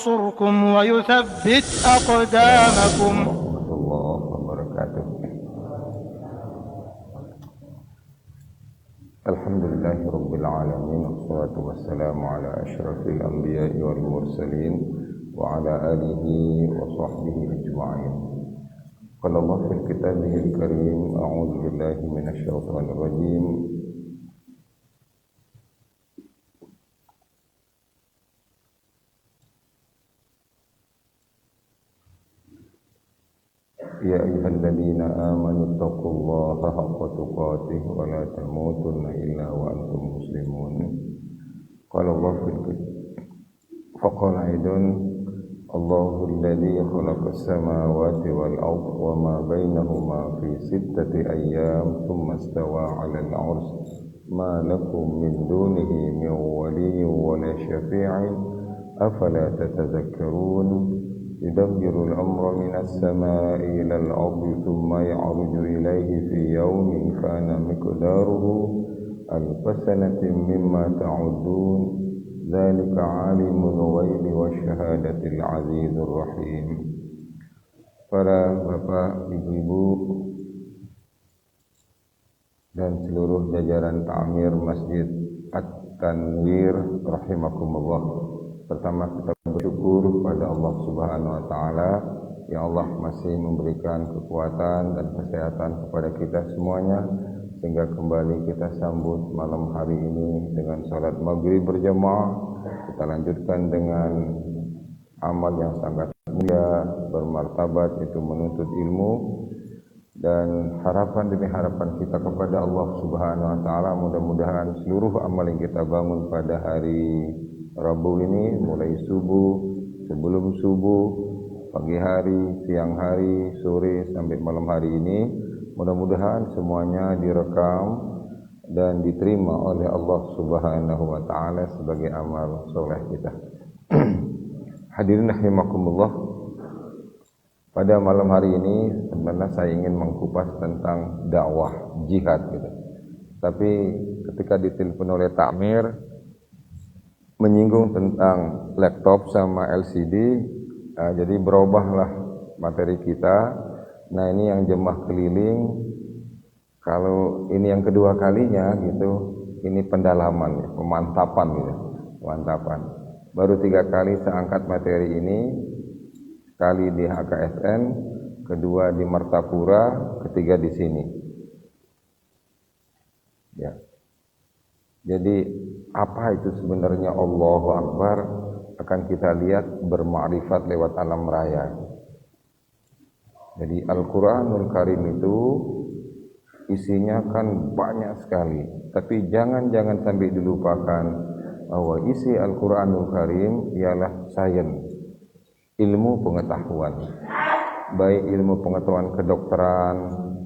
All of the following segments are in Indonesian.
ينصركم ويثبت أقدامكم. ورحمة الله وبركاته. الحمد لله رب العالمين والصلاة والسلام على أشرف الأنبياء والمرسلين وعلى آله وصحبه أجمعين. قال الله في كتابه الكريم: أعوذ بالله من الشيطان الرجيم. يا أيها الذين آمنوا اتقوا الله حق تقاته ولا تموتن إلا وأنتم مسلمون. قال الله في الكتاب فقال أيضا: الله الذي خلق السماوات والأرض وما بينهما في 6 أيام ثم استوى على العرش ما لكم من دونه من ولي ولا شفيع أفلا تتذكرون. يدبر الأمر من السماء إلى الأرض ثم يعرج إليه في يوم كان مقداره 1000 سنة مما تعدون. ذلك عالم الغيب والشهادة العزيز الرحيم. Para bapak, ibu-ibu dan seluruh jajaran ta'mir Masjid At-Tanwir rahimakumullah. Pertama kita bersyukur pada Allah Subhanahu wa taala. Ya Allah masih memberikan kekuatan dan kesehatan kepada kita semuanya sehingga kembali kita sambut malam hari ini dengan salat maghrib berjamaah. Kita lanjutkan dengan amal yang sangat mulia, bermartabat, itu menuntut ilmu. Dan harapan demi harapan kita kepada Allah Subhanahu wa taala, mudah-mudahan seluruh amal yang kita bangun pada hari Rabu ini, mulai subuh, sebelum subuh, pagi hari, siang hari, sore sampai malam hari ini, mudah-mudahan semuanya direkam dan diterima oleh Allah Subhanahu wa taala sebagai amal soleh kita. Hadirin rahimakumullah. Pada malam hari ini sebenarnya saya ingin mengkupas tentang dakwah jihad gitu. Tapi ketika ditelepon oleh Ta'mir menyinggung tentang laptop sama LCD, jadi berubahlah materi kita. Nah ini yang jemaah keliling, kalau ini yang kedua kalinya gitu, ini pendalaman, pemantapan gitu, pemantapan. Baru 3 kali saya angkat materi ini, sekali di HKSN, kedua di Martapura, ketiga di sini. Ya. Jadi apa itu sebenarnya Allahu Akbar akan kita lihat bermakrifat lewat alam raya. Jadi Al-Quranul Karim itu isinya kan banyak sekali, tapi jangan sampai dilupakan bahwa isi Al-Quranul Karim ialah sains, ilmu pengetahuan. Baik ilmu pengetahuan kedokteran,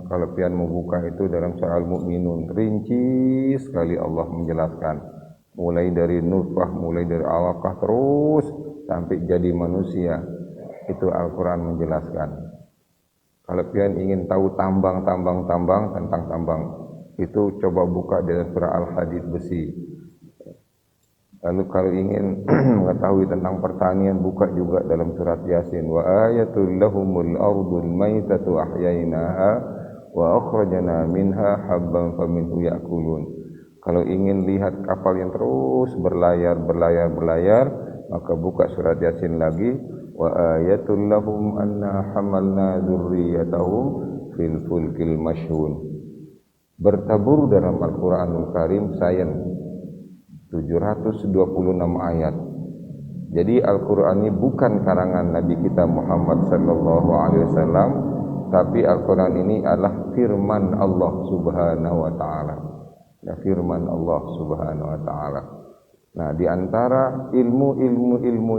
kalau pian membuka itu dalam surah Al-Mu'minun, rinci sekali Allah menjelaskan. Mulai dari nutfah, mulai dari alaqah terus sampai jadi manusia. Itu Al-Quran menjelaskan. Kalau pian ingin tahu tentang tambang, itu coba buka dalam surah Al-Hadid besi. Lalu kalau ingin mengetahui tentang pertanian, buka juga dalam surat Yasin. Wa ayatul lahumul ardul maitatu ahyainaha wa akhrajna minha habban faminhu ya'kulun. Kalau ingin lihat kapal yang terus berlayar, maka buka surat Yasin lagi. Wa ayatul lahum anna hamalna dzurriyyatahum fil fulkil mashhun. Bertabur dalam Al-Qur'anul Karim sains 726 ayat. Jadi Al-Qur'an ini bukan karangan Nabi kita Muhammad sallallahu alaihi wasallam, tapi Al-Quran ini adalah firman Allah Subhanahu wa taala. Ya, firman Allah Subhanahu wa taala. Nah, di antara ilmu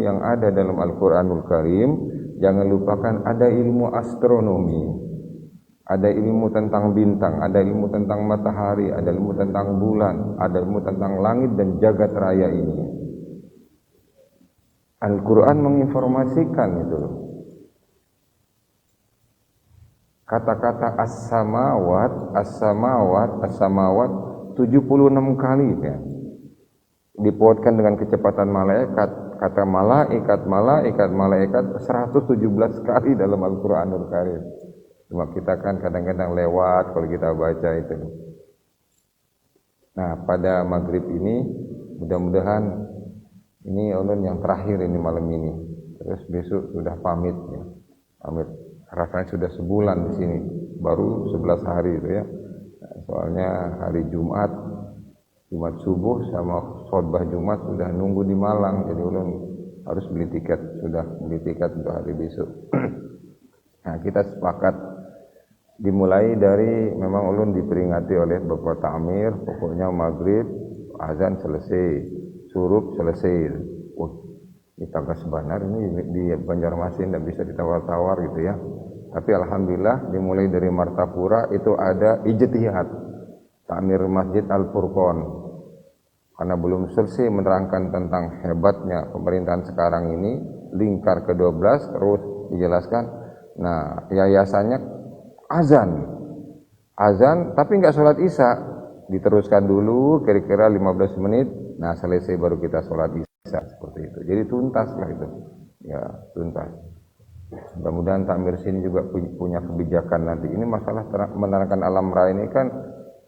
yang ada dalam Al-Quranul Karim, jangan lupakan ada ilmu astronomi, ada ilmu tentang bintang, ada ilmu tentang matahari, ada ilmu tentang bulan, ada ilmu tentang langit dan jagat raya ini. Al-Quran menginformasikan itu. Kata-kata as-samawat 76 kali ya. Dipuatkan dengan kecepatan malaikat kata malaikat 117 kali dalam Al-Qur'anul Karim. Cuma kita kan kadang-kadang lewat kalau kita baca itu. Nah, pada maghrib ini mudah-mudahan ini ulun yang terakhir ini malam ini. Terus besok sudah pamit ya. Pamit. Rasanya sudah sebulan di sini. Baru 11 hari itu ya. Soalnya hari Jumat subuh sama khotbah Jumat sudah nunggu di Malang, jadi ulun harus beli tiket untuk hari besok. Nah, kita sepakat dimulai dari memang ulun diperingati oleh Bapak Ta'mir, pokoknya maghrib azan selesai, surup selesai. Di Tangkas Banar ini di Banjarmasin tidak bisa ditawar-tawar gitu ya. Tapi alhamdulillah dimulai dari Martapura itu ada ijtihad Ta'mir Masjid Al-Furqon, karena belum selesai menerangkan tentang hebatnya pemerintahan sekarang ini, lingkar ke-12 terus dijelaskan. Nah, yayasannya azan tapi nggak sholat isya, diteruskan dulu kira-kira 15 menit, nah selesai baru kita sholat isya, seperti itu. Jadi tuntas lah itu ya, tuntas. Mudah-mudahan Ta'mir sini juga punya kebijakan nanti. Ini masalah menerangkan alam raya ini kan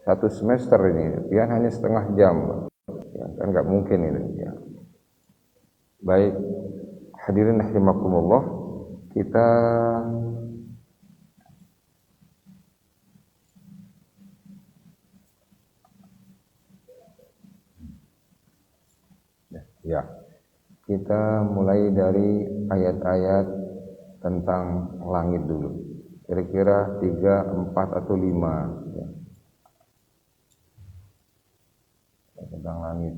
1 semester ini, ya hanya setengah jam, ya, kan nggak mungkin ini. Ya. Baik, hadirin rahimakumullah, kita mulai dari ayat-ayat tentang langit dulu. Kira-kira 3, 4 atau 5 ya. Tentang langit.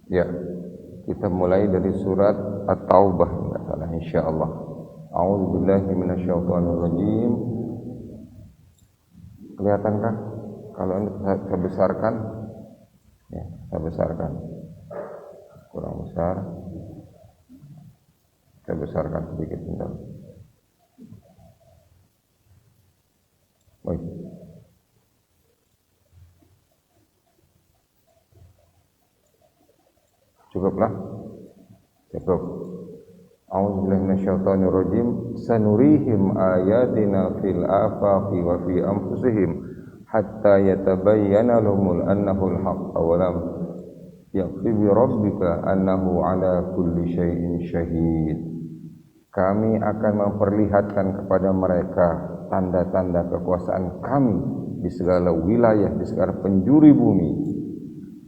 Ya, kita mulai dari surat At-Taubah, enggak salah insyaallah. A'udzubillahi minasyaitonirrajim. Kelihatankah? Kalau ini saya besarkan, ya, saya besarkan. Kurang besar. Saya besarkan sedikit bentar. Baik. Cukuplah. Cukup. A'udzubillahi minasyaitonirrajim. Sanurihim ayatina fil afaqi wa fi anfusihim hatta yatabayyana lahumul annahu al-haqq wa lam yakfi bi rabbika annahu ala kulli syai'in syahid. Kami akan memperlihatkan kepada mereka tanda-tanda kekuasaan kami di segala wilayah, di segala penjuru bumi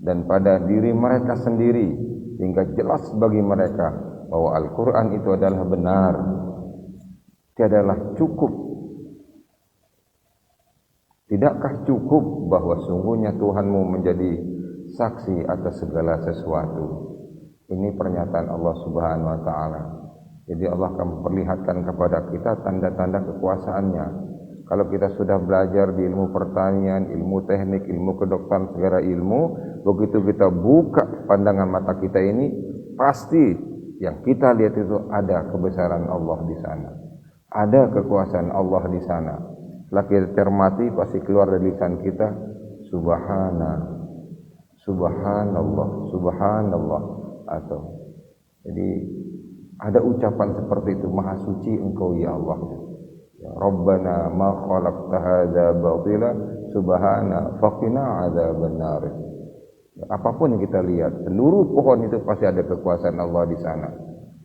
dan pada diri mereka sendiri, hingga jelas bagi mereka bahwa Al-Quran itu adalah benar. Tiadalah cukup, tidakkah cukup bahwa sungguhnya Tuhanmu menjadi saksi atas segala sesuatu. Ini pernyataan Allah Subhanahu wa Ta'ala. Jadi Allah akan memperlihatkan kepada kita tanda-tanda kekuasaannya. Kalau kita sudah belajar di ilmu pertanian, ilmu teknik, ilmu kedokteran, segala ilmu, begitu kita buka pandangan mata kita ini, pasti yang kita lihat itu ada kebesaran Allah di sana, ada kekuasaan Allah di sana. Setelah kita cermati, pasti keluar dari lisan kita, Subhanallah, Subhanallah. Atau jadi ada ucapan seperti itu, Maha Suci Engkau ya Allah. Ya Rabbana ma khalaqta hadza batila subhana faqina adzabannar. Ya, apapun yang kita lihat, seluruh pohon itu pasti ada kekuasaan Allah di sana.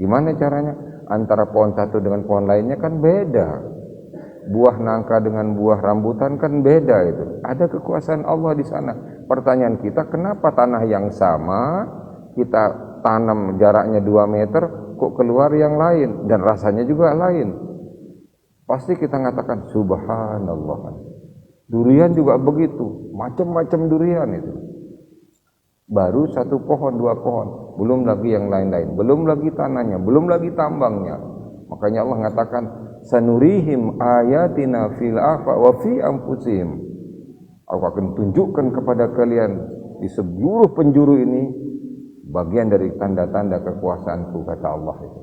Gimana caranya? Antara pohon satu dengan pohon lainnya kan beda. Buah nangka dengan buah rambutan kan beda itu. Ada kekuasaan Allah di sana. Pertanyaan kita, kenapa tanah yang sama kita tanam jaraknya 2 meter kok keluar yang lain dan rasanya juga lain? Pasti kita mengatakan subhanallah. Durian juga begitu, macam-macam durian itu. Baru 1 pohon, 2 pohon, belum lagi yang lain-lain, belum lagi tanahnya, belum lagi tambangnya. Makanya Allah mengatakan sanurihim ayatina fil afaq wa fi anfusihim. Aku akan tunjukkan kepada kalian di seluruh penjuru ini bagian dari tanda-tanda kekuasaanku, kata Allah itu.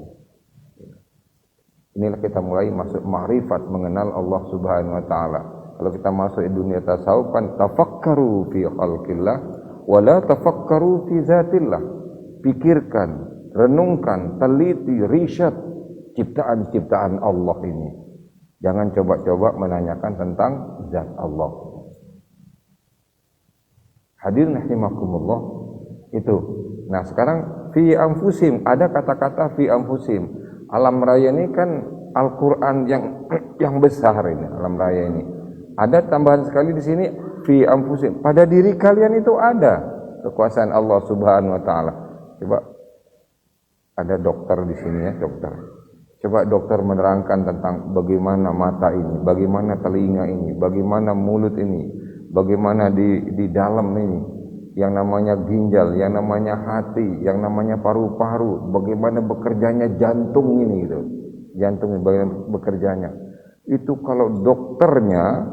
Inilah kita mulai masuk ma'rifat, mengenal Allah Subhanahu wa taala. Kalau kita masuk di dunia tasawuf kan tafakkaru fi khalqillah wa la tafakkaru fi zatillah. Pikirkan, renungkan, teliti, riset ciptaan-ciptaan Allah ini. Jangan coba-coba menanyakan tentang zat Allah. Hadirin rahimakumullah, itu. Nah, sekarang fi anfusim, ada kata-kata fi anfusim. Alam raya ini kan Al-Qur'an yang besar ini, alam raya ini. Ada tambahan sekali di sini fi anfusim. Pada diri kalian itu ada kekuasaan Allah Subhanahu wa taala. Coba ada dokter di sini ya, dokter. Coba dokter menerangkan tentang bagaimana mata ini, bagaimana telinga ini, bagaimana mulut ini, bagaimana di dalam ini, yang namanya ginjal, yang namanya hati, yang namanya paru-paru, bagaimana bekerjanya jantung ini gitu. Jantung ini bagaimana bekerjanya. Itu kalau dokternya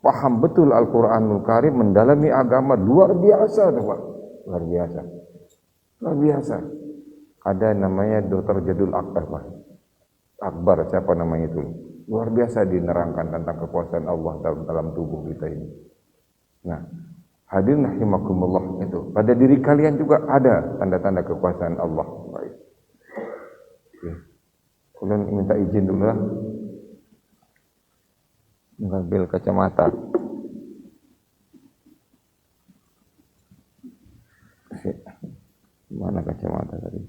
paham betul Al-Qur'anul Karim, mendalami agama, luar biasa tuh, Pak. Luar biasa. Luar biasa. Ada namanya Dr. Jadul Akbar, Pak. Akbar, siapa namanya itu? Luar biasa dinerangkan tentang kekuasaan Allah dalam tubuh kita ini. Nah, hadirin rahimakumullah, itu pada diri kalian juga ada tanda-tanda kekuasaan Allah. Baik. Oke. Kalian minta izin dulu lah. Mengambil kacamata. Mana kacamata tadi?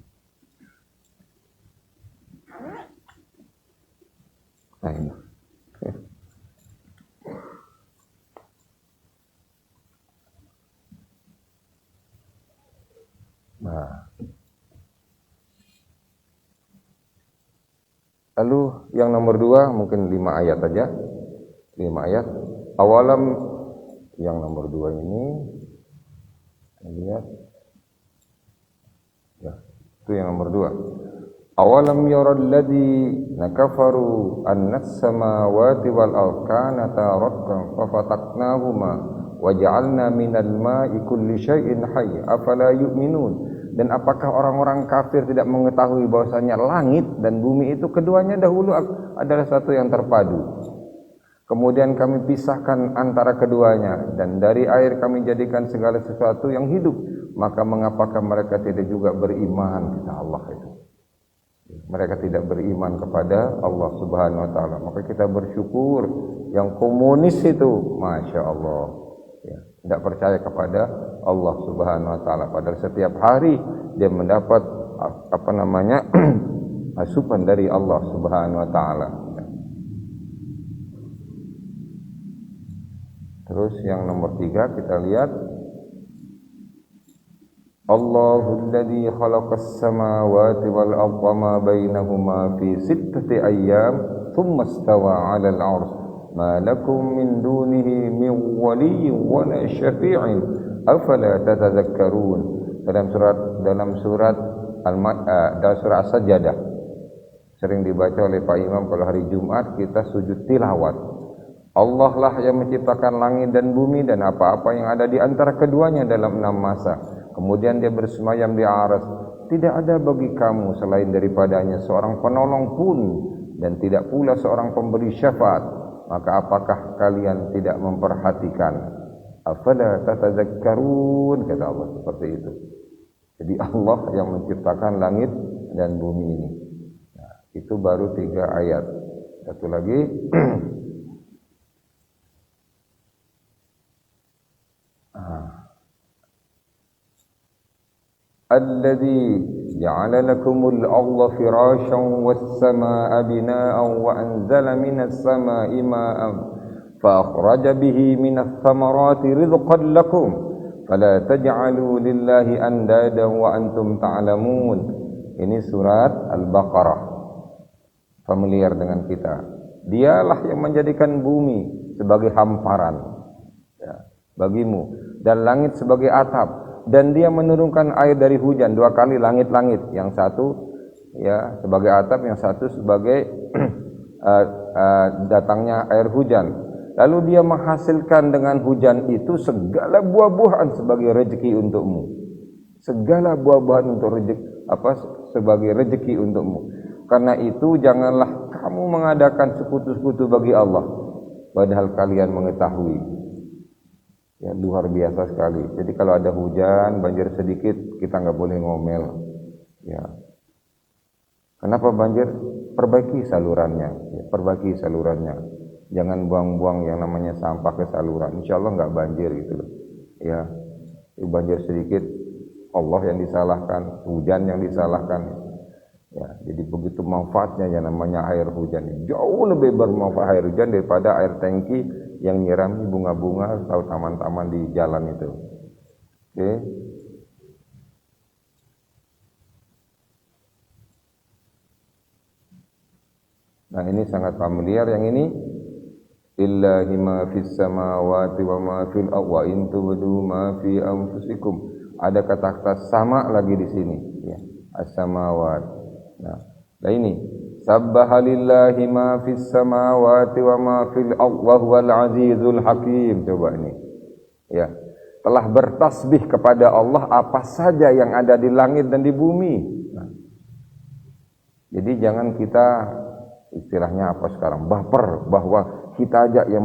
Nah, ini. Oke. Nah. Lalu yang nomor 2 mungkin 5 ayat saja. 5 ayat. Awalam yang nomor 2 ini lihat. Ya, itu yang nomor 2. Awalam yaral ladzina kafaru annas samawati wal ardi kanata ratqan fafataqnahuma waja'alna minal ma'i kulli syai'in hayy afala yu'minun. Dan apakah orang-orang kafir tidak mengetahui bahwasanya langit dan bumi itu keduanya dahulu adalah satu yang terpadu. Kemudian kami pisahkan antara keduanya, dan dari air kami jadikan segala sesuatu yang hidup. Maka mengapakah mereka tidak juga beriman, kata Allah itu. Mereka tidak beriman kepada Allah Subhanahu wa taala. Maka kita bersyukur. Yang komunis itu, Masya Allah, ya, tidak percaya kepada Allah Subhanahu wa taala. Padahal setiap hari dia mendapat asupan dari Allah Subhanahu wa taala. Terus yang nomor 3 kita lihat, Allahul ladzi khalaqas samawati wal arda ma bainahuma fi 6 ayyam thumma istawa 'alal 'arsy ma lakum min dunihi min waliyyin wa la syafi'in afala tatadhakkarun. Dalam surat As-Sajdah sering dibaca oleh Pak Imam kalau hari Jumat kita sujud tilawat. Allah lah yang menciptakan langit dan bumi dan apa-apa yang ada di antara keduanya dalam 6 masa. Kemudian dia bersemayam di aras. Tidak ada bagi kamu selain daripadanya seorang penolong pun, dan tidak pula seorang pemberi syafaat. Maka apakah kalian tidak memperhatikan? Afala tatadzakkarun, kata Allah seperti itu. Jadi Allah yang menciptakan langit dan bumi ini. Nah, itu baru 3 ayat. Satu lagi. Alladzi ja'ala lakumul arda firasyan was samaa'a binaa'an wa anzala minas samaa'i maa'an fa akhraja bihi minas thamarati rizqan lakum fala taj'alu lillahi andadan wa antum ta'lamun. Ini surat Al-Baqarah. Familiar dengan kita. Dialah yang menjadikan bumi sebagai hamparan, ya, bagimu, dan langit sebagai atap. Dan dia menurunkan air dari hujan 2 kali langit-langit, yang satu ya sebagai atap, yang satu sebagai datangnya air hujan. Lalu dia menghasilkan dengan hujan itu segala buah-buahan sebagai rezeki untukmu. Segala buah-buahan untuk rezeki sebagai rezeki untukmu. Karena itu janganlah kamu mengadakan sekutu-sekutu bagi Allah, padahal kalian mengetahui. Ya, luar biasa sekali. Jadi kalau ada hujan, banjir sedikit, kita nggak boleh ngomel. Ya. Kenapa banjir? Perbaiki salurannya. Ya, perbaiki salurannya. Jangan buang-buang yang namanya sampah ke saluran. Insya Allah nggak banjir gitu loh. Ya, banjir sedikit, Allah yang disalahkan, hujan yang disalahkan. Ya, jadi begitu manfaatnya yang namanya air hujan. Jauh lebih bermanfaat air hujan daripada air tangki yang nyirami bunga-bunga atau taman-taman di jalan itu. Oke. Nah, ini sangat familiar yang ini. Illahi ma fis samawati wa ma fil ardi wa in tubdu ma fi anfusikum. Ada kata-kata sama lagi di sini, ya. As-samawat. Nah, ini sabbaha lillahi ma fis samawati wa ma fil ardi wa huwal azizul hakim. Coba ini. Ya. Telah bertasbih kepada Allah apa saja yang ada di langit dan di bumi. Nah. Jadi jangan kita istilahnya apa sekarang baper bahwa kita aja yang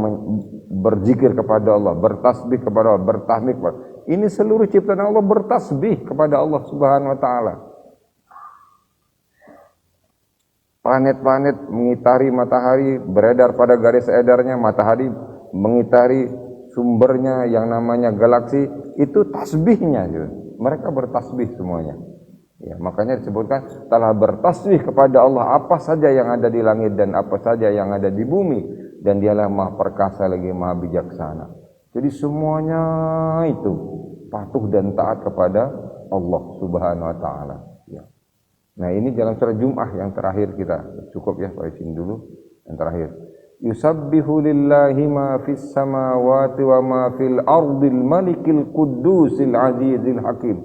berzikir kepada Allah, bertasbih kepada Allah, bertahmid kepada Allah. Ini seluruh ciptaan Allah bertasbih kepada Allah Subhanahu wa taala. Planet-planet mengitari matahari, beredar pada garis edarnya, matahari mengitari sumbernya yang namanya galaksi, itu tasbihnya gitu. Mereka bertasbih semuanya. Ya, makanya disebutkan telah bertasbih kepada Allah apa saja yang ada di langit dan apa saja yang ada di bumi, dan dialah maha perkasa lagi maha bijaksana. Jadi semuanya itu patuh dan taat kepada Allah Subhanahu wa taala. Ya. Nah, ini dalam surah Jum'ah yang terakhir kita. Cukup ya, Pak izin dulu yang terakhir. Yusabbihu lillahi ma fis samawati wa ma fil ardil malikil qudusil azizil hakim.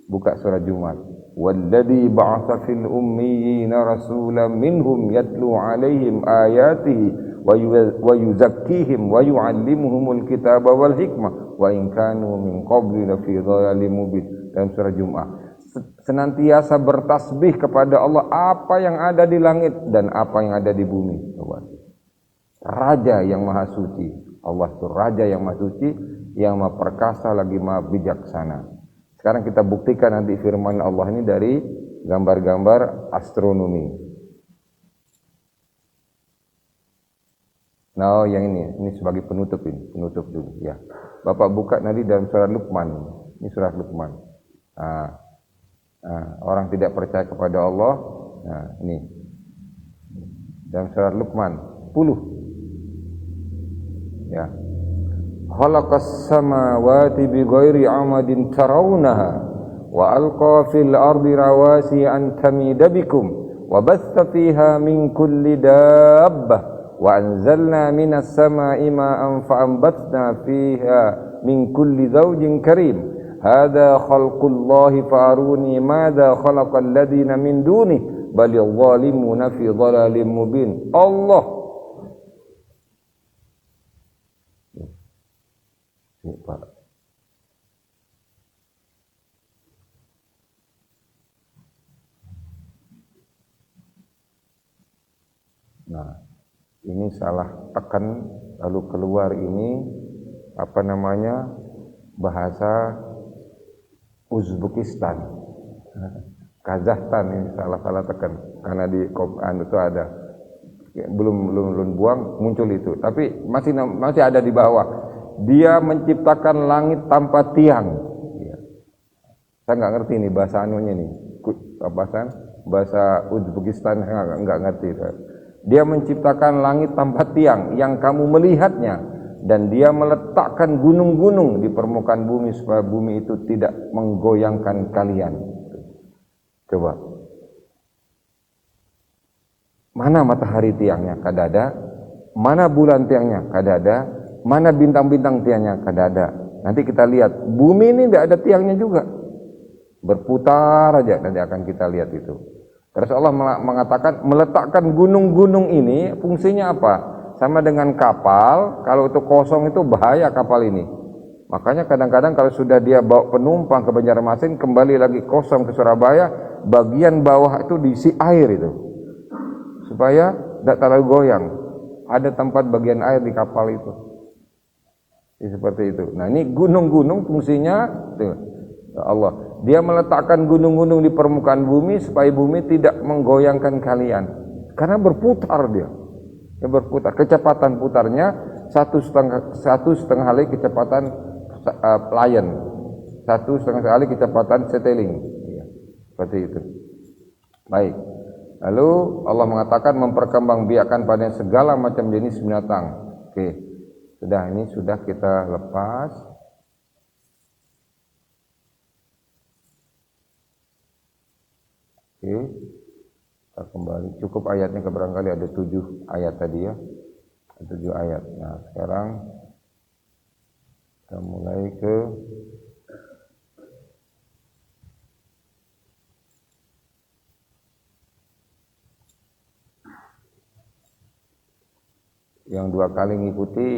Buka surah Jumat. والذي بعث في الأميين رسولا منهم يتلو عليهم آياته ويزكيهم ويعلمهم الكتاب والحكمة وإن كانوا من قبل لفي ضلال مبين. Dalam surah Jum'ah, senantiasa bertasbih kepada Allah apa yang ada di langit dan apa yang ada di bumi. Raja yang maha suci, Allah itu raja yang maha suci, yang maha perkasa lagi maha bijaksana. Sekarang kita buktikan nanti firman Allah ini dari gambar-gambar astronomi. Nah, yang ini sebagai penutup ini, penutup dulu ya. Bapak buka nanti dalam surat Luqman. Ini surat Luqman. Orang tidak percaya kepada Allah. Nah, ini. Dalam surat Luqman 10. Ya. Khalaqas samawati bighairi amadin tarawunaha wa alqa fil ardi rawasi an tamida bikum wa batha fiha min kulli dabbah wa anzalna minas samaa'i ma'an fa'ambatna fiha min kulli zawjin karim hadha khalqullahi fa'aruni madza khalaqal ladina min dunihi balil zalimuna fi dhalalin mubin. Allah Pak. Nah, ini salah tekan lalu keluar ini apa namanya bahasa Uzbekistan, Kazakhstan, ini salah tekan karena di Quran itu ada belum buang muncul itu, tapi masih ada di bawah. Dia menciptakan langit tanpa tiang. Ya. Saya nggak ngerti nih bahasa anunya nih, bahasa Uzbekistan nggak ngerti. Dia menciptakan langit tanpa tiang yang kamu melihatnya, dan dia meletakkan gunung-gunung di permukaan bumi supaya bumi itu tidak menggoyangkan kalian. Coba, mana matahari tiangnya? Kadada. Mana bulan tiangnya? Kadada. Mana bintang-bintang tiangnya? Kadada. Nanti kita lihat, bumi ini tidak ada tiangnya juga, berputar aja, nanti akan kita lihat itu. Terus Allah mengatakan meletakkan gunung-gunung ini fungsinya apa? Sama dengan kapal, kalau itu kosong itu bahaya kapal ini. Makanya kadang-kadang kalau sudah dia bawa penumpang ke Banjarmasin, kembali lagi kosong ke Surabaya, bagian bawah itu diisi air itu. Supaya tidak terlalu goyang. Ada tempat bagian air di kapal itu. Seperti itu. Nah ini gunung-gunung fungsinya, tuh, Allah. Dia meletakkan gunung-gunung di permukaan bumi supaya bumi tidak menggoyangkan kalian. Karena berputar dia. Dia berputar. Kecepatan putarnya satu setengah kali kecepatan lion. 1,5 kali kecepatan seteling. Ya, seperti itu. Baik. Lalu Allah mengatakan memperkembangbiakkan pada segala macam jenis binatang. Oke. Sudah, ini sudah kita lepas. Oke. Kita kembali. Cukup ayatnya, barangkali ada 7 ayat tadi ya. 7 ayat. Nah, sekarang kita mulai ke yang 2 kali ngikuti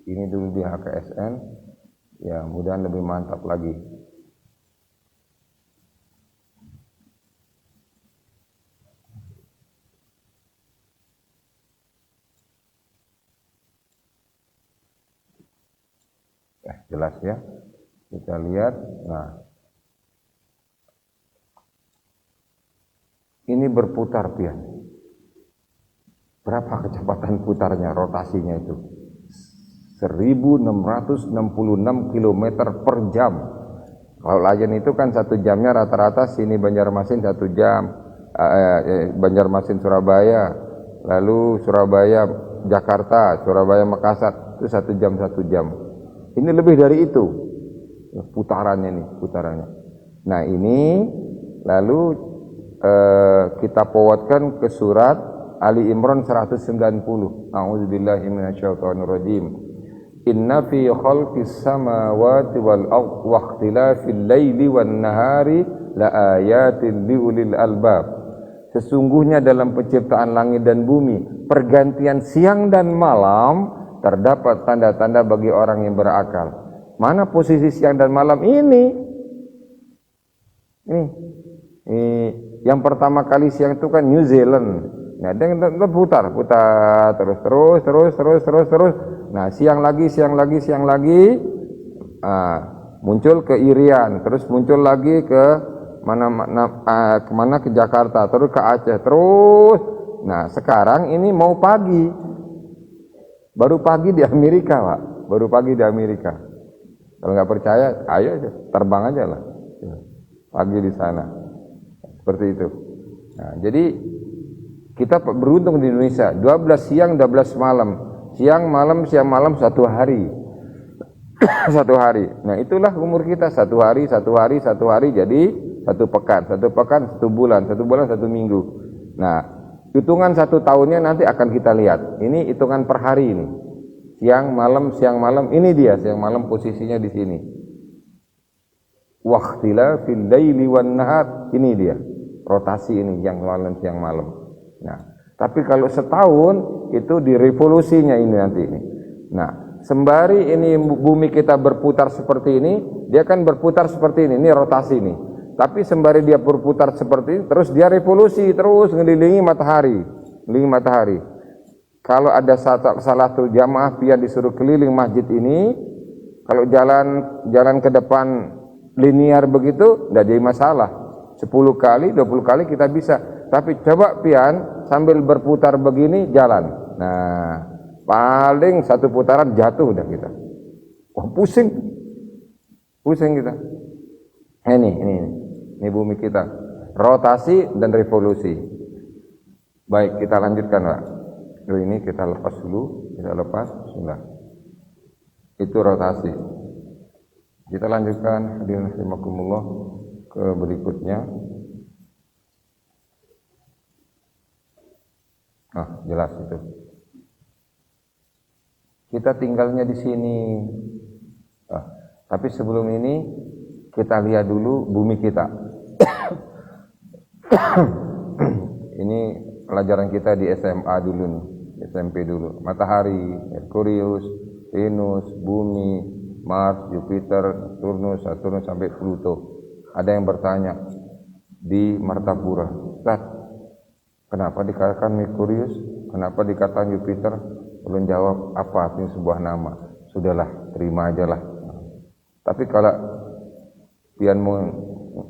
ini dulu di HKSN, ya mudah-mudahan lebih mantap lagi. Jelas ya, kita lihat. Nah, ini berputar pian. Berapa kecepatan putarnya, rotasinya itu? 1666 km per jam. Kalau Lajen itu kan 1 jamnya rata-rata, sini Banjarmasin 1 jam, Banjarmasin Surabaya, lalu Surabaya Jakarta, Surabaya Makassar, itu 1 jam 1 jam. Ini lebih dari itu putarannya nih, putarannya. Nah ini lalu kita forwardkan ke surat Ali Imran 190. A'udzubillahi minasyaitonirrajim. Inna fi khalqis samawati wal ardi wa ikhtilafil laili wan nahari la ayatin liulil albab. Sesungguhnya dalam penciptaan langit dan bumi, pergantian siang dan malam, terdapat tanda-tanda bagi orang yang berakal. Mana posisi siang dan malam ini? Yang pertama kali siang itu kan New Zealand. Nah, dia putar terus. Nah, siang lagi, muncul ke Irian, terus muncul lagi ke kemana ke Jakarta, terus ke Aceh, terus. Nah, sekarang ini mau pagi. Baru pagi di Amerika, Pak. Baru pagi di Amerika. Kalau nggak percaya, ayo aja, terbang aja lah. Pagi di sana. Seperti itu. Nah, jadi kita beruntung di Indonesia. 12 siang, 12 malam. Siang malam 1 hari. 1 hari. Nah, itulah umur kita. 1 hari, jadi 1 pekan. 1 pekan, 1 bulan. 1 bulan, 1 minggu. Nah, hitungan 1 tahunnya nanti akan kita lihat. Ini hitungan per hari ini. Siang malam, ini dia siang malam posisinya di sini. Waqtilafil laili wan nahar, ini dia. Rotasi ini siang malam. Nah, tapi kalau setahun itu di revolusinya ini nanti ini. Nah, sembari ini bumi kita berputar seperti ini, dia kan berputar seperti ini rotasi ini. Tapi sembari dia berputar seperti ini, terus dia revolusi, terus ngelilingi matahari. Kalau ada salah satu jamaah dia disuruh keliling masjid ini, kalau jalan ke depan linear begitu, tidak jadi masalah. 10 kali, 20 kali kita bisa. Tapi coba pian sambil berputar begini jalan. Nah, paling 1 putaran jatuh udah kita. Wah, pusing kita. Ini bumi kita. Rotasi dan revolusi. Baik, kita lanjutkan, Pak. Ini kita lepas dulu. Bismillah. Itu rotasi. Kita lanjutkan hadirin rahimakumullah ke berikutnya. Jelas itu. Kita tinggalnya di sini. Tapi sebelum ini kita lihat dulu bumi kita. Ini pelajaran kita di SMA dulu nih, SMP dulu. Matahari, Merkurius, Venus, Bumi, Mars, Jupiter, Saturnus sampai Pluto. Ada yang bertanya di Martapura, Ustaz, kenapa dikatakan Merkurius? Kenapa dikatakan Jupiter? Belum jawab apa artinya sebuah nama. Sudahlah, terima aja lah. Tapi kalau pian mau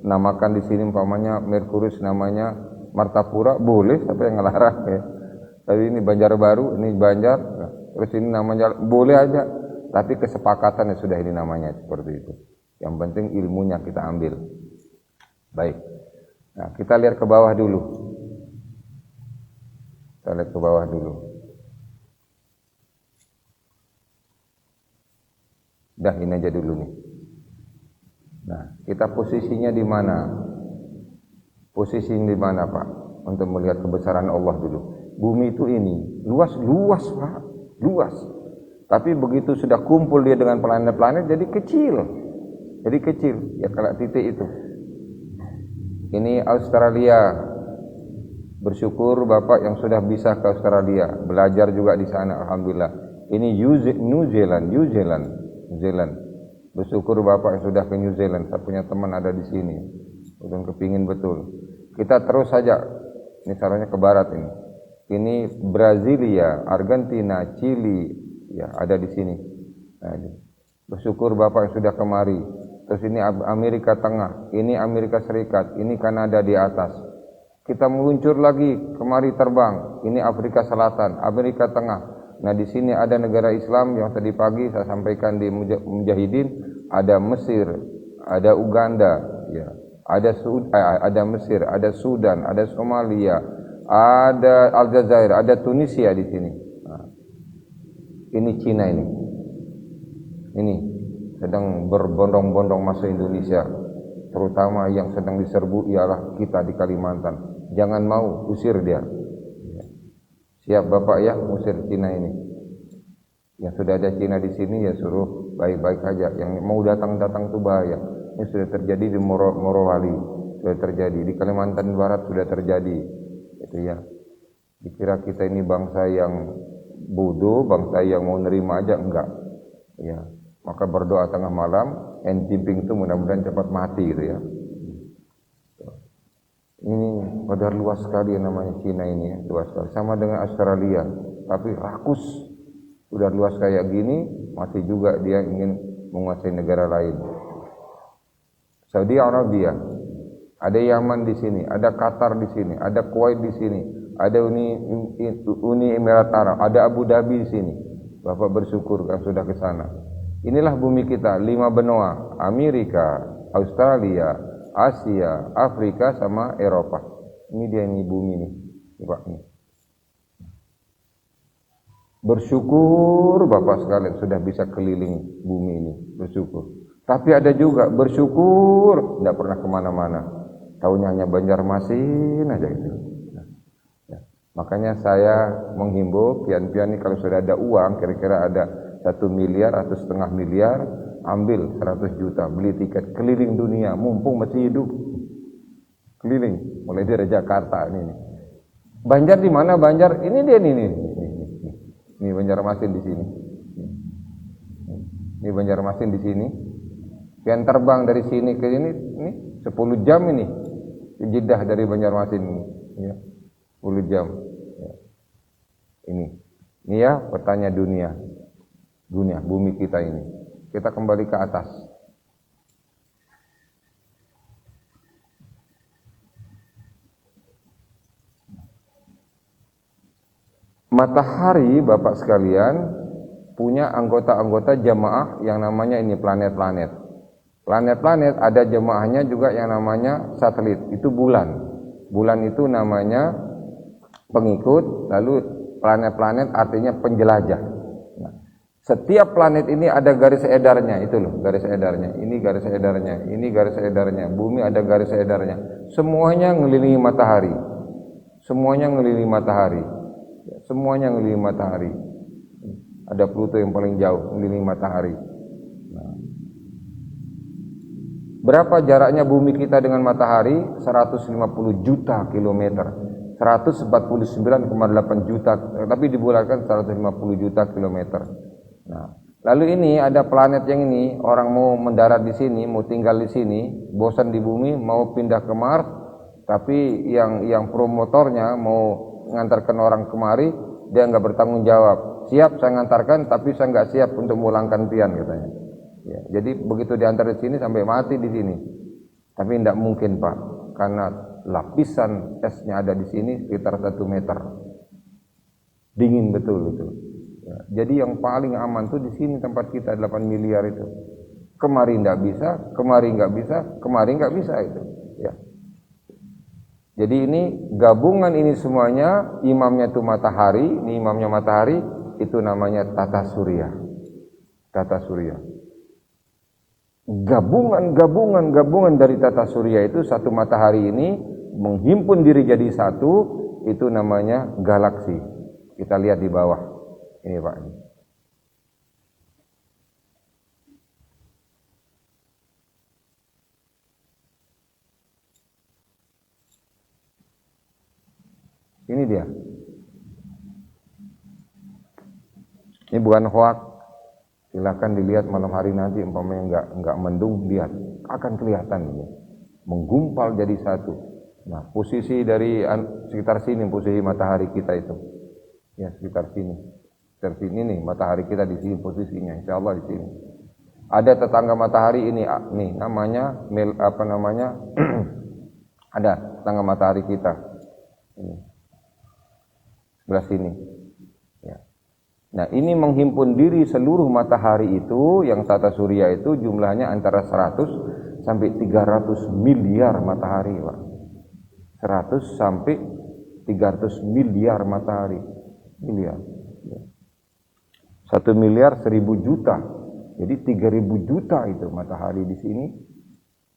namakan di sini umpamanya Merkurius namanya Martapura, boleh, siapa yang ngelarang ya. Tapi ini Banjarbaru, ini Banjar, terus ini namanya boleh aja. Tapi kesepakatan ya sudah ini namanya seperti itu. Yang penting ilmunya kita ambil. Baik. Nah, kita lihat ke bawah dulu. Kita lihat ke bawah dulu. Dah ini aja dulu nih. Nah, kita posisinya di mana? Posisinya di mana, Pak? Untuk melihat kebesaran Allah dulu. Bumi itu ini luas, Pak, luas. Tapi begitu sudah kumpul dia dengan planet-planet jadi kecil. Jadi kecil, ya kalau titik itu. Ini Australia. Bersyukur Bapak yang sudah bisa ke Australia, belajar juga di sana, alhamdulillah. Ini New Zealand. Bersyukur Bapak yang sudah ke New Zealand. Saya punya teman ada di sini. Udah kepingin betul. Kita terus saja. Ini sarannya ke barat ini. Ini Brasilia, Argentina, Chili, ya ada di sini. Nah, bersyukur Bapak yang sudah kemari. Terus ini Amerika Tengah, ini Amerika Serikat, ini Kanada di atas. Kita meluncur lagi, kemari terbang. Ini Afrika Selatan, Amerika Tengah. Nah di sini ada negara Islam yang tadi pagi saya sampaikan di Mujahidin, ada Mesir, ada Uganda, ya, ada Mesir, ada Sudan, ada Somalia, ada Aljazair, ada Tunisia di sini. Nah, ini Cina ini sedang berbondong-bondong masuk Indonesia, terutama yang sedang diserbu ialah kita di Kalimantan. Jangan mau, usir dia. Siap Bapak ya, usir Cina ini. Yang sudah ada Cina di sini ya suruh baik-baik aja. Yang mau datang-datang itu bahaya. Ini sudah terjadi di Morowali, sudah terjadi di Kalimantan Barat, sudah terjadi. Itu ya. Dikira kita ini bangsa yang bodoh, bangsa yang mau nerima aja, enggak. Ya. Maka berdoa tengah malam, Xi Jinping itu mudah-mudahan cepat mati gitu ya. Ini pada luas sekali yang namanya Cina ini ya, luas sekali. Sama dengan Australia, tapi rakus. Udah luas kayak gini, masih juga dia ingin menguasai negara lain. Saudi Arabia, ada Yaman di sini, ada Qatar di sini, ada Kuwait di sini, ada Uni Emirat Arab, ada Abu Dhabi di sini. Bapak bersyukur kan sudah ke sana. Inilah bumi kita, 5 benua, Amerika, Australia, Asia, Afrika sama Eropa. Ini dia ini bumi nih, Pak ini. Bersyukur Bapak sekalian sudah bisa keliling bumi ini, bersyukur. Tapi ada juga bersyukur tidak pernah kemana-mana, tahunya hanya Banjarmasin aja itu. Ya. Makanya saya menghimbau pian-pian ini kalau sudah ada uang, kira-kira ada 1 miliar atau setengah miliar, ambil 100 juta, beli tiket keliling dunia, mumpung masih hidup. Keliling, mulai dari Jakarta ini. Banjar di mana Banjar? Ini dia nih. Ini Banjarmasin di sini. Ini Banjarmasin di sini. Yang terbang dari sini ke ini 10 jam ini. Jeddah dari Banjarmasin ini, ya. 10 jam. Ya. Ini ya petanya dunia, bumi kita ini. Kita kembali ke atas. Matahari Bapak sekalian punya anggota-anggota jamaah yang namanya ini planet-planet. Planet-planet ada jamaahnya juga yang namanya satelit, itu bulan. Bulan itu namanya pengikut, lalu planet-planet artinya penjelajah. Nah, setiap planet ini ada garis edarnya, itu loh garis edarnya. Ini garis edarnya, ini garis edarnya. Bumi ada garis edarnya. Semuanya ngelilingi matahari. Semuanya ngelilingi matahari. Semuanya ngelilingi matahari. Ada Pluto yang paling jauh ngelilingi matahari. Nah. Berapa jaraknya bumi kita dengan matahari? 150 juta kilometer. 149,8 juta, tapi dibulatkan 150 juta kilometer. Nah, lalu ini ada planet yang ini, orang mau mendarat di sini, mau tinggal di sini, bosan di bumi, mau pindah ke Mars, tapi yang promotornya mau mengantarkan orang kemari, dia nggak bertanggung jawab. Siap saya ngantarkan, tapi saya nggak siap untuk memulangkan pian katanya. Ya, jadi begitu diantar di sini sampai mati di sini. Tapi tidak mungkin Pak, karena lapisan esnya ada di sini sekitar 1 meter. Dingin betul itu. Ya, jadi yang paling aman tuh di sini tempat kita 8 miliar itu. Kemari nggak bisa, kemari nggak bisa, kemari nggak bisa itu. Ya. Jadi ini gabungan ini semuanya, imamnya itu matahari, ini imamnya matahari, itu namanya tata surya. Tata surya. Gabungan dari tata surya itu satu matahari ini menghimpun diri jadi satu, itu namanya galaksi. Kita lihat di bawah ini Pak. Ini dia. Ini bukan hoax. Silakan dilihat malam hari nanti, umpamanya enggak mendung, lihat akan kelihatan ini. Menggumpal jadi satu. Nah, posisi dari sekitar sini, posisi matahari kita itu. Ya, sekitar sini. Sekitar sini nih, matahari kita di sini posisinya, insyaallah di sini. Ada tetangga matahari ini, nih namanya ada tetangga matahari kita. Ini. Sebelah sini. Ya. Nah, ini menghimpun diri seluruh matahari itu, yang tata surya itu jumlahnya antara 100 sampai 300 miliar matahari, Pak. 100 sampai 300 miliar matahari. Miliar. 1 miliar 1000 juta. Jadi 3000 juta itu matahari di sini.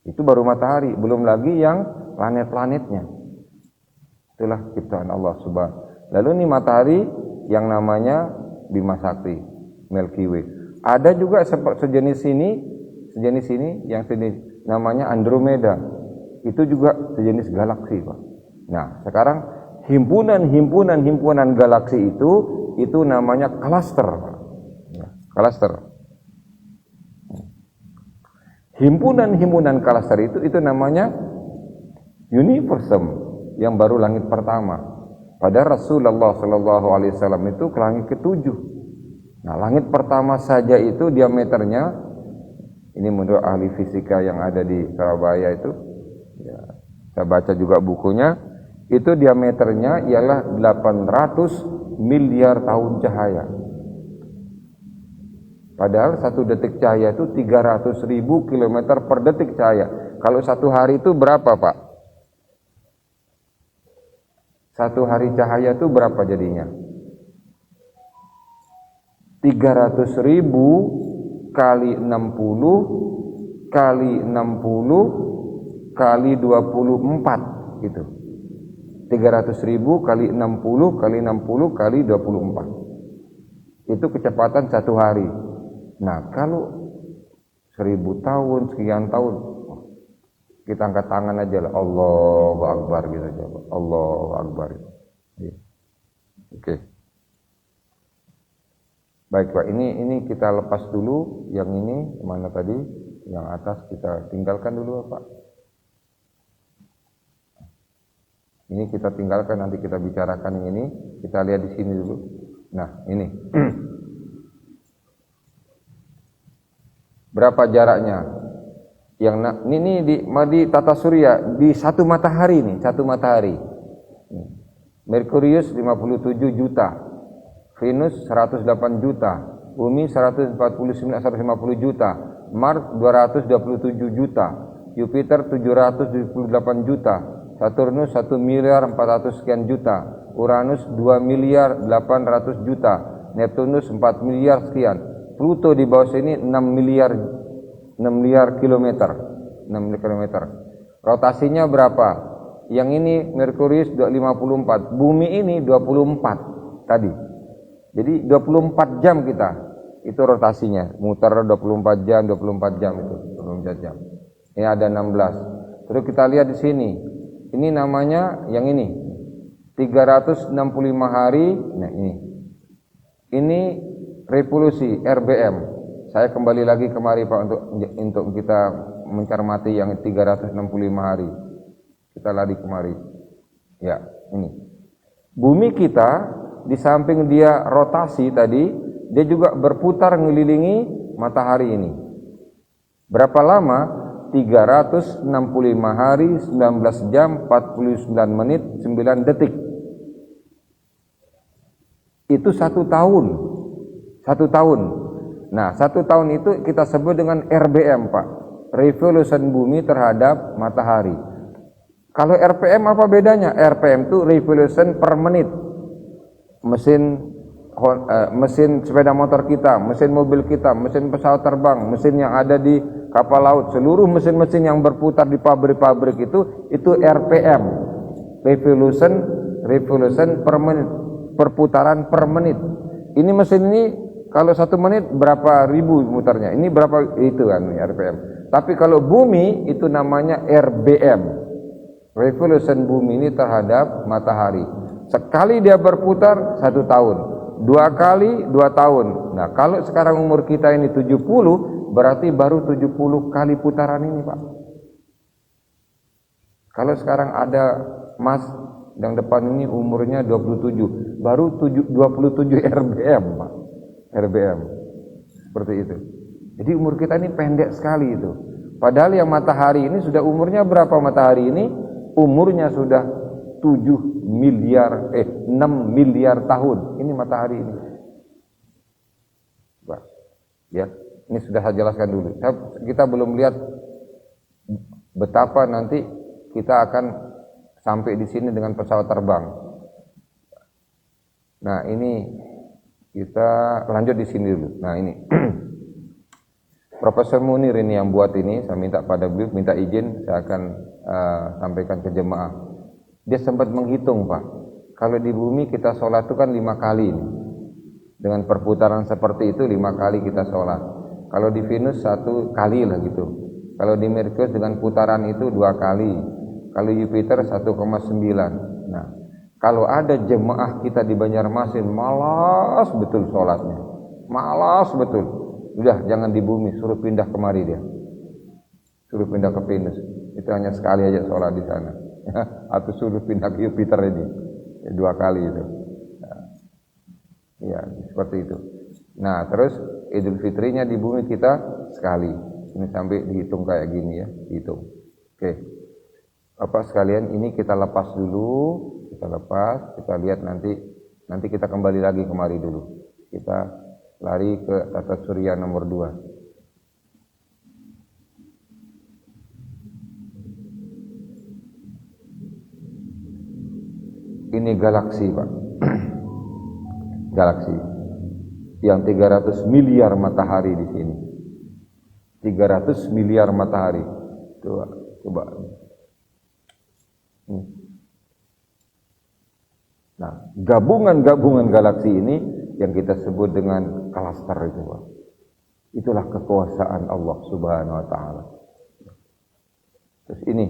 Itu baru matahari, belum lagi yang planet-planetnya. Itulah ciptaan Allah Subhanahu. Lalu ini matahari yang namanya Bima Sakti, Milky Way. Ada juga sejenis ini yang sejenis namanya Andromeda. Itu juga sejenis galaksi, Pak. Nah, sekarang himpunan galaksi itu namanya cluster, Pak. Ya, cluster. Himpunan cluster itu namanya universum, yang baru langit pertama. Pada Rasulullah Sallallahu Alaihi Wasallam itu ke langit ke-7. Nah, langit pertama saja itu diameternya, ini menurut ahli fisika yang ada di Surabaya itu, ya, saya baca juga bukunya, itu diameternya ialah 800 miliar tahun cahaya. Padahal 1 detik cahaya itu 300.000 kilometer per detik cahaya. Kalau 1 hari itu berapa, Pak? 1 hari cahaya itu berapa jadinya? 300.000 kali 60 kali 60 kali 24 gitu. 300.000 kali 60 kali 60 kali 24. Itu kecepatan 1 hari. Nah, kalau 1000 tahun, sekian tahun, kita angkat tangan aja lah, Allahu Akbar gitu aja, Allahu Akbar. Ya. Oke. Baik Pak, ini kita lepas dulu, yang ini mana tadi, yang atas kita tinggalkan dulu Pak. Ini kita tinggalkan, nanti kita bicarakan yang ini, kita lihat di sini dulu. Nah, ini. Berapa jaraknya? Yang ini di tata surya di satu matahari nih, satu matahari. Merkurius 57 juta, Venus 108 juta, Bumi 150 juta, Mars 227 juta, Jupiter 778 juta, Saturnus 1 miliar 400 sekian juta, Uranus 2 miliar 800 juta, Neptunus 4 miliar sekian, Pluto di bawah sini 6 miliar kilometer. Rotasinya berapa? Yang ini Merkurius 54, Bumi ini 24 tadi. Jadi 24 jam kita. Itu rotasinya, muter 24 jam itu, 24 jam. Ini ada 16. Terus kita lihat di sini. Ini namanya yang ini. 365 hari. Nah, ini. Ini revolusi RBM. Saya kembali lagi kemari Pak untuk kita mencermati yang 365 hari. Kita lari kemari. Ya, ini. Bumi kita di samping dia rotasi tadi, dia juga berputar mengelilingi matahari ini. Berapa lama? 365 hari, 19 jam, 49 menit, 9 detik. Itu 1 tahun. 1 tahun. Nah, 1 tahun itu kita sebut dengan RBM, Pak. Revolution bumi terhadap matahari. Kalau RPM apa bedanya? RPM itu revolution per menit. Mesin sepeda motor kita, mesin mobil kita, mesin pesawat terbang, mesin yang ada di kapal laut, seluruh mesin-mesin yang berputar di pabrik-pabrik itu RPM, revolution per menit, perputaran per menit. Ini mesin ini kalau 1 menit berapa ribu mutarnya, ini berapa, itu kan RPM. Tapi kalau bumi itu namanya RBM, revolution bumi ini terhadap matahari. Sekali dia berputar 1 tahun, 2 kali 2 tahun. Nah, kalau sekarang umur kita ini 70, berarti baru 70 kali putaran ini, Pak. Kalau sekarang ada Mas yang depan ini umurnya 27, baru 27 RBM, Pak. RBM. Seperti itu. Jadi umur kita ini pendek sekali itu. Padahal yang matahari ini sudah umurnya berapa matahari ini? Umurnya sudah 6 miliar tahun. Ini matahari ini. Bah, ya, ini sudah saya jelaskan dulu. Kita belum lihat betapa nanti kita akan sampai di sini dengan pesawat terbang. Nah, ini kita lanjut di sini dulu. Nah, ini Profesor Munir ini yang buat ini. Saya minta pada beliau, minta izin, saya akan sampaikan ke jemaah. Dia sempat menghitung, Pak. Kalau di bumi kita sholat itu kan 5 kali. Dengan perputaran seperti itu 5 kali kita sholat. Kalau di Venus 1 kali lah gitu. Kalau di Merkurius dengan putaran itu 2 kali. Kalau Jupiter 1,9. Nah, kalau ada jemaah kita di Banjarmasin malas betul sholatnya. Malas betul. Udah jangan di bumi, suruh pindah kemari dia. Suruh pindah ke Venus. Itu hanya sekali aja sholat di sana. Atau suruh pindah ke Jupiter ini 2 kali itu. Ya, seperti itu. Nah, terus Idul Fitrinya di bumi kita sekali. Ini sampai dihitung kayak gini ya, dihitung. Oke. Apa sekalian ini kita lepas dulu, kita lepas, kita lihat nanti kita kembali lagi kemari dulu. Kita lari ke tata surya nomor 2. Ini galaksi, Pak. Galaksi yang 300 miliar matahari di sini. 300 miliar matahari. Coba. Nah, gabungan galaksi ini yang kita sebut dengan klaster itu, Pak. Itulah kekuasaan Allah Subhanahu wa taala. Terus ini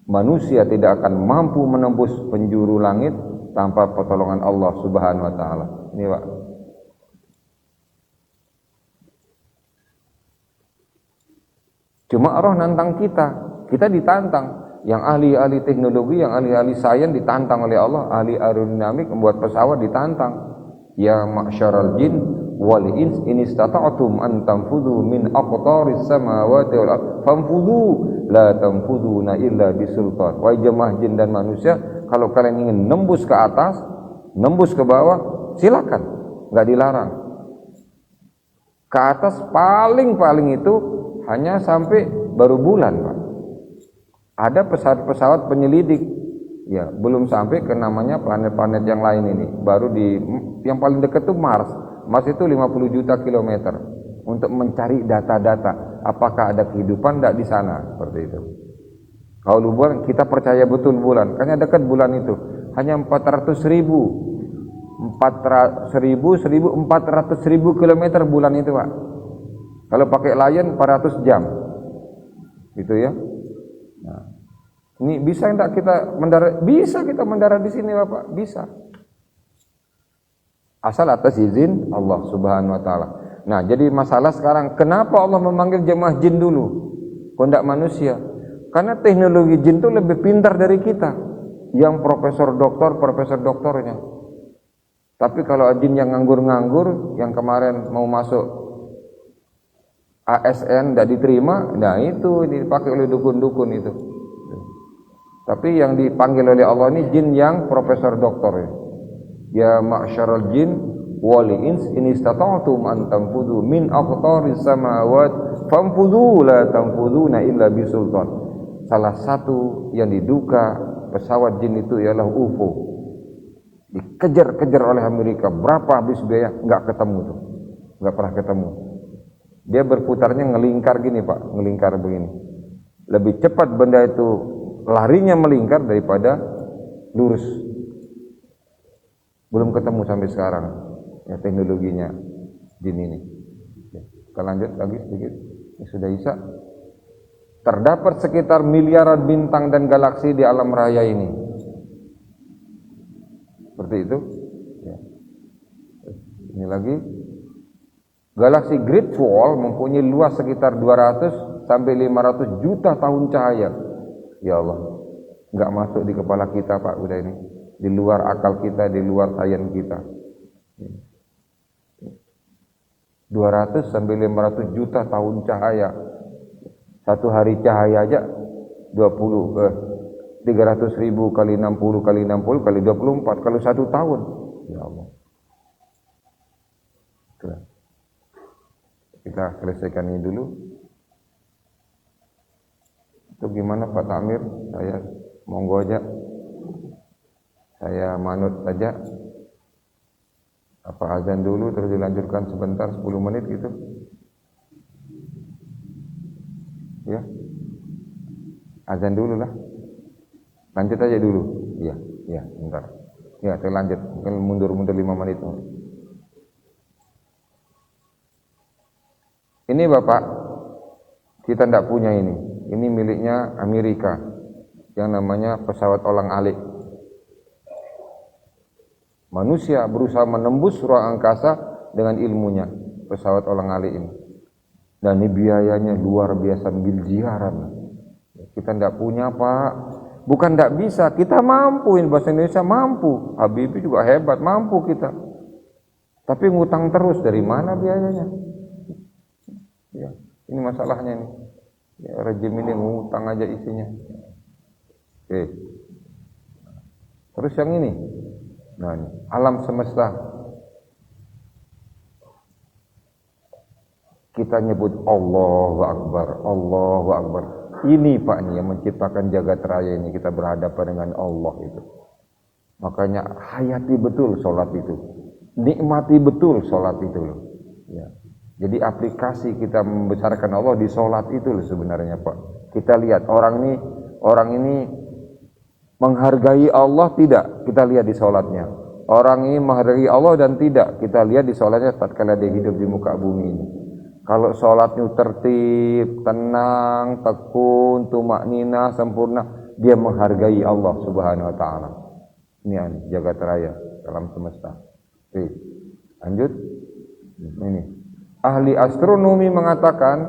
manusia tidak akan mampu menembus penjuru langit tanpa pertolongan Allah Subhanahu wa taala. Ini, Pak. Cuma Allah nantang kita. Kita ditantang. Yang ahli-ahli teknologi, yang ahli-ahli sains ditantang oleh Allah. Ahli aerodinamik membuat pesawat ditantang. Ya ma'syaral jin wal ins in istata'tum an tanfudhu min aqtaris samawati wal ardh fanfudhu la tanfuduna illa bisultan. Wahai jemaah jin dan manusia, kalau kalian ingin nembus ke atas, nembus ke bawah, silakan, enggak dilarang. Ke atas paling itu hanya sampai baru bulan, Pak. Ada pesawat-pesawat penyelidik, ya, belum sampai ke namanya planet-planet yang lain ini. Baru di yang paling dekat itu Mars. Mars itu 50 juta kilometer untuk mencari data-data apakah ada kehidupan tidak di sana, seperti itu. Kalau bulan kita percaya betul bulan, karena dekat bulan itu hanya 400.000 kilometer bulan itu, Pak. Kalau pakai Lion 400 jam. Gitu ya. Nah, ini bisa enggak kita mendarat? Bisa kita mendarat di sini, Bapak, bisa. Asal atas izin Allah Subhanahu wa taala. Nah, jadi masalah sekarang, kenapa Allah memanggil jemaah jin dulu? Kok enggak manusia? Karena teknologi jin itu lebih pintar dari kita. Yang profesor doktornya. Tapi kalau jin yang nganggur-nganggur, yang kemarin mau masuk ASN tidak diterima, nah itu dipakai oleh dukun-dukun itu. Tapi yang dipanggil oleh Allah ini jin yang profesor doktor. Ya ma'syaral jin wal ins in istata'tum an tanfudhu min aqtaris samawat fanfudhu la tanfudhuna illa bisultan. Salah satu yang diduga pesawat jin itu ialah UFO. Dikejar-kejar oleh Amerika, berapa habis biaya, enggak ketemu tuh. Enggak pernah ketemu. Dia berputarnya ngelingkar gini, Pak, ngelingkar begini. Lebih cepat benda itu larinya melingkar daripada lurus. Belum ketemu sampai sekarang ya teknologinya jin ini. Kita lanjut lagi sedikit. Ini sudah Isa. Terdapat sekitar miliaran bintang dan galaksi di alam raya ini. Seperti itu ya. Ini lagi, galaksi Great Wall mempunyai luas sekitar 200 sampai 500 juta tahun cahaya. Ya Allah, enggak masuk di kepala kita, Pak, udah ini. Di luar akal kita, di luar sains kita. 200 sampai 500 juta tahun cahaya. Satu hari cahaya aja 300.000 kali 60 kali 60 kali 24 kalau 1 tahun. Ya Allah. Itulah. Kita selesaikan ini dulu. Itu gimana Pak Takmir? Saya monggo aja. Saya manut saja. Apa azan dulu terus dilanjutkan sebentar 10 menit gitu. Ya. Azan dulu lah. Lanjut aja dulu. Iya, iya, bentar. Ya, saya lanjut. Mundur-mundur 5 menit. Ini Bapak, kita tidak punya ini. Ini miliknya Amerika. Yang namanya pesawat olang-alik. Manusia berusaha menembus ruang angkasa dengan ilmunya. Pesawat olang-alik ini. Dan ini biayanya luar biasa, miliaran. Kita tidak punya, Pak. Bukan tidak bisa, kita mampu, bahasa Indonesia mampu. Habibie juga hebat, mampu kita. Tapi ngutang terus, dari mana biayanya? Ya, ini masalahnya nih. Ya, rejim ini ngutang aja isinya. Oke. Terus yang ini. Nah, ini, alam semesta. Kita nyebut Allahu Akbar, Allahu Akbar. Ini Pak nih yang menciptakan jagat raya ini, kita berhadapan dengan Allah itu. Makanya hayati betul sholat itu, nikmati betul sholat itu loh. Ya. Jadi aplikasi kita membesarkan Allah di sholat itu loh sebenarnya Pak. Kita lihat orang ini menghargai Allah tidak, kita lihat di sholatnya. Orang ini menghargai Allah dan tidak, kita lihat di sholatnya tatkala dia hidup di muka bumi ini. Kalau sholatnya tertib, tenang, tekun, tumakninah, sempurna, dia menghargai Allah Subhanahu wa taala. Ini jagat raya alam semesta. Oke. Lanjut. Ini. Ahli astronomi mengatakan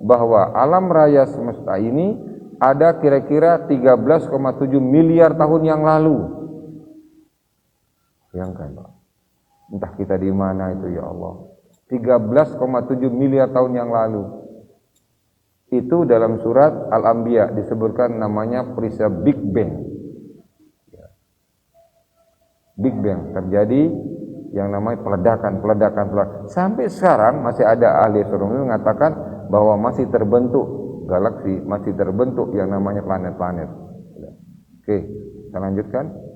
bahwa alam raya semesta ini ada kira-kira 13,7 miliar tahun yang lalu. Bayangkan, Pak. Entah kita di mana itu ya Allah. 13,7 miliar tahun yang lalu. Itu dalam surat Al-Anbiya disebutkan namanya peristiwa Big Bang. Big Bang terjadi yang namanya peledakan. Sampai sekarang masih ada ahli astronomi mengatakan bahwa masih terbentuk galaksi, masih terbentuk yang namanya planet-planet. Oke, kita lanjutkan.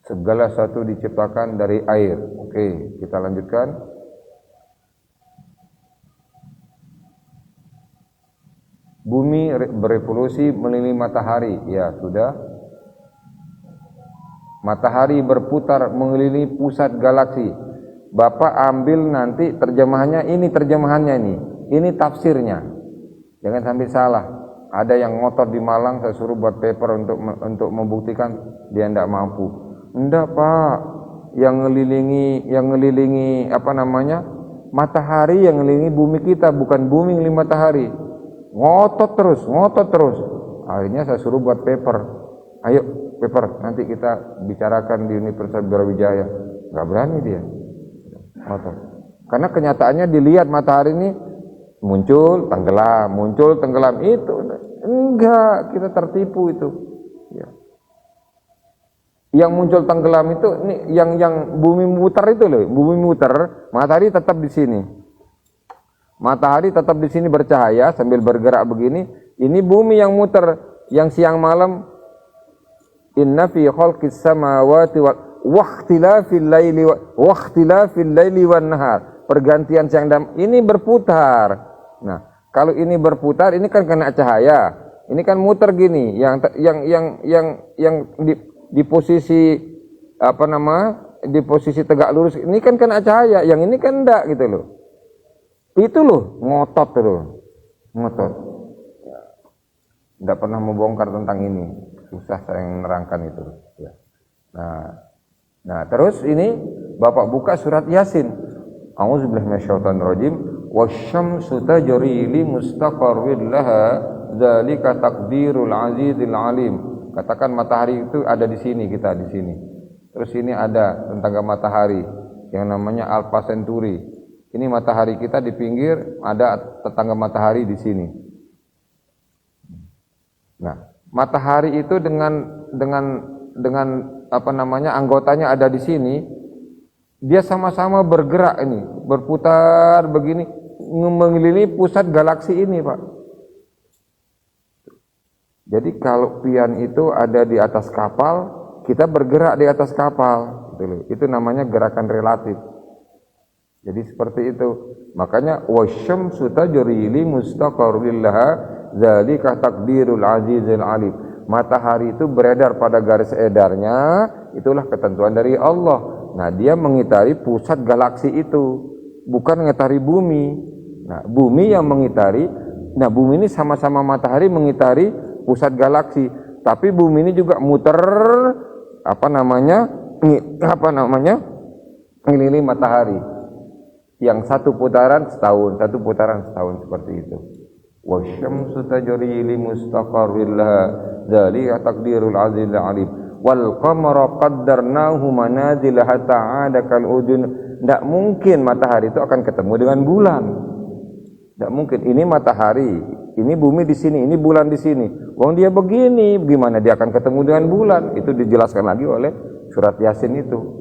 Segala sesuatu diciptakan dari air. Oke, kita lanjutkan. Bumi berevolusi mengelilingi matahari. Ya, sudah. Matahari berputar mengelilingi pusat galaksi. Bapak ambil nanti terjemahannya, ini tafsirnya. Jangan sampai salah. Ada yang ngotot di Malang, saya suruh buat paper untuk membuktikan dia tidak mampu. Enggak Pak, yang ngelilingi apa namanya, matahari yang ngelilingi bumi kita, bukan bumi ngelilingi matahari. Ngotot terus. Akhirnya saya suruh buat paper. Ayo paper, nanti kita bicarakan di Universitas Brawijaya. Nggak berani dia. Ngotot. Karena kenyataannya dilihat matahari ini muncul, tenggelam itu. Enggak, kita tertipu itu. Ya. Yang muncul tenggelam itu yang bumi muter itu loh, bumi muter, matahari tetap di sini. Matahari tetap di sini bercahaya sambil bergerak begini. Ini bumi yang muter, yang siang malam. Inna fi khalqis samawati wa ikhtilafil laili wan nahar. Pergantian siang dan ini berputar. Nah, kalau ini berputar, ini kan kena cahaya. Ini kan muter gini, yang di posisi apa nama? Di posisi tegak lurus. Ini kan kena cahaya, yang ini kan enggak gitu loh. Itu loh, ngotot. Enggak pernah membongkar tentang ini. Susah saya menerangkan itu. Ya. Nah, terus ini Bapak buka surat Yasin. A'udzubillahi minasyaitonirrajim. Wasyamsu tajri li mustaqarrin laha dzalika taqdirul azizil alim. Katakan matahari itu ada di sini, kita di sini. Terus ini ada tetangga matahari yang namanya Alpha Centauri. Ini matahari kita di pinggir, ada tetangga matahari di sini. Nah, matahari itu dengan apa namanya anggotanya ada di sini. Dia sama-sama bergerak ini, berputar begini, mengelilingi pusat galaksi ini, Pak. Jadi kalau pian itu ada di atas kapal, kita bergerak di atas kapal, gitu loh. Itu namanya gerakan relatif. Jadi seperti itu. Makanya wasyamsu tajri li mustaqarrin laha dzalika taqdirul azizil alim. Matahari itu beredar pada garis edarnya, itulah ketentuan dari Allah. Nah, dia mengitari pusat galaksi itu, bukan mengitari bumi. Nah, bumi yang mengitari, nah bumi ini sama-sama matahari mengitari pusat galaksi, tapi bumi ini juga muter apa namanya mengelilingi matahari. Yang satu putaran setahun seperti itu. Wasyamsu tajri li mustaqarrin laha dzalika taqdirul azizil alim. Wal qamara qaddarnahu manazil hatta 'ada kal udun. Tidak mungkin matahari itu akan ketemu dengan bulan. Tidak mungkin. Ini matahari, ini bumi di sini, ini bulan di sini. Wong dia begini, gimana dia akan ketemu dengan bulan? Itu dijelaskan lagi oleh surat Yasin itu.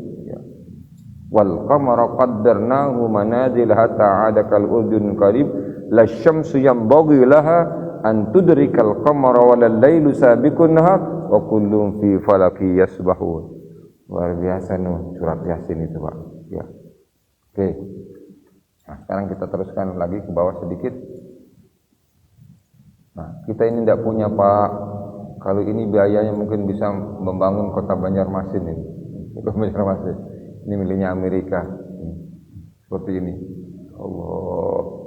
Wal qamara qaddarnahu manazil hatta 'ada kal udun qarib. Lasyamsu yanbaghi laha an tudrikal qamara wal lailu sabiqun nahar wa kullun fi falaki yasbahun. Luar biasa nih surat Yasin itu, Pak. Ya. Oke. Nah, sekarang kita teruskan lagi ke bawah sedikit. Nah, kita ini tidak punya, Pak. Kalau ini biayanya mungkin bisa membangun kota Banjarmasin ini. Kota Banjarmasin. Ini miliknya Amerika. Seperti ini. Allah.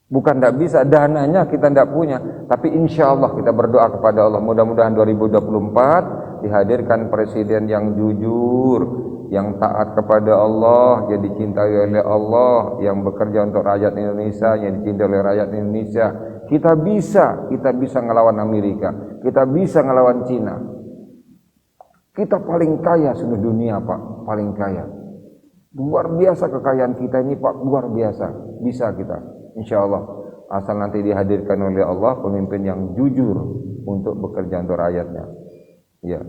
Bukan tidak bisa, dananya kita tidak punya, tapi insya Allah kita berdoa kepada Allah, mudah-mudahan 2024 dihadirkan presiden yang jujur, yang taat kepada Allah, yang dicintai oleh Allah, yang bekerja untuk rakyat Indonesia, yang dicintai oleh rakyat Indonesia. Kita bisa ngelawan Amerika, kita bisa ngelawan Cina. Kita paling kaya seluruh dunia, Pak, paling kaya. Luar biasa kekayaan kita ini, Pak, luar biasa. Bisa kita. InsyaAllah, asal nanti dihadirkan oleh Allah pemimpin yang jujur untuk bekerja untuk rakyatnya. Ya.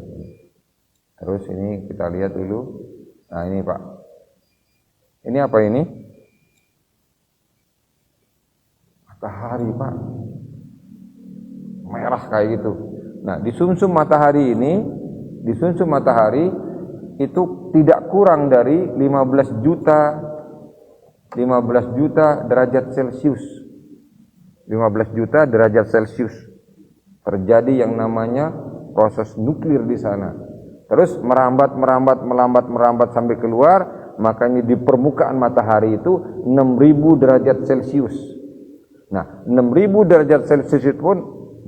Terus ini kita lihat dulu. Nah ini, Pak. Ini apa ini? Matahari, Pak. Merah kayak gitu. Nah, di sumsum matahari ini, di sumsum matahari itu tidak kurang dari 15 juta derajat Celcius. 15 juta derajat Celcius. Terjadi yang namanya proses nuklir di sana. Terus merambat sampai keluar, makanya di permukaan matahari itu 6.000 derajat Celcius. Nah, 6.000 derajat Celcius pun